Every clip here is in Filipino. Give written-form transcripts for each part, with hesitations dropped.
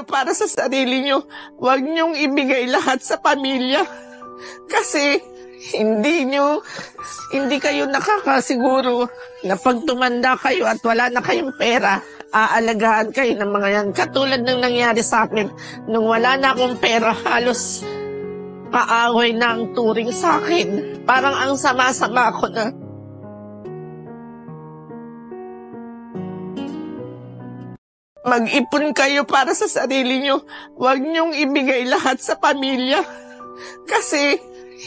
kayo para sa sarili nyo. Huwag nyong ibigay lahat sa pamilya. Kasi hindi kayo nakakasiguro na pag tumanda kayo at wala na kayong pera, aalagaan kayo ng mga yan. Katulad ng nangyari sa akin, nung wala na akong pera, halos kaaway na ang turing sa akin. Parang ang sama-sama ko na. Mag-ipon kayo para sa sarili nyo. Huwag nyong ibigay lahat sa pamilya. Kasi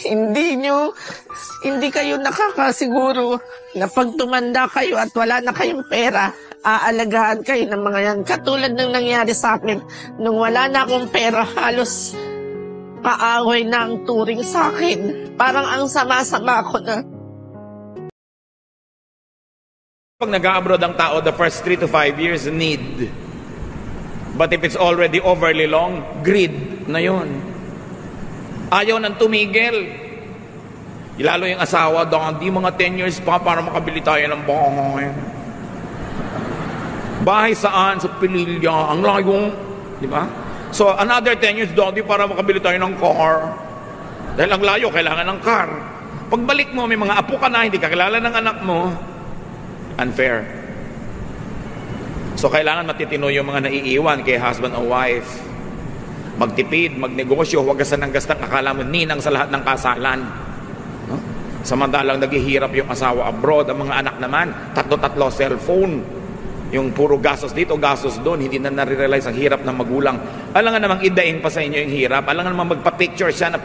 hindi kayo nakakasiguro na pag tumanda kayo at wala na kayong pera, aalagaan kayo ng mga yan. Katulad ng nangyari sa akin, nung wala na akong pera, halos kaaway na ang turing sa akin. Parang ang sama-sama ko na. Pag nag-abroad ang tao, the first 3 to 5 years, need. But if it's already overly long, greed na yun. Ayaw nang tumigil. Lalo yung asawa, di mga 10 years pa para makabili tayo ng bahay. Bahay saan? Sa Pililya. Ang layo. Di ba? So, another 10 years, Daddy, para makabili tayo ng car. Dahil ang layo, kailangan ng car. Pagbalik mo, may mga apo ka na, hindi ka kilala ng anak mo. Unfair. So, kailangan matitino yung mga naiiwan kay husband o wife. Magtipid, magnegosyo, huwag gasan ng gastang akala mo ninang sa lahat ng kasalan. No? Samantalang naghihirap yung asawa abroad, ang mga anak naman, tatlo cellphone. Yung puro gastos dito, gastos doon, hindi na nare-realize ang hirap ng magulang. Alam nga namang idain pa sa inyo yung hirap. Alam nga namang magpa-picture siya na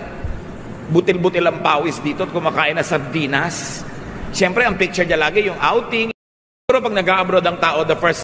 butil-butil ang pawis dito at kumakain na sardinas. Siyempre, ang picture niya lagi yung outing. Pero pag nag-abroad ang tao, the first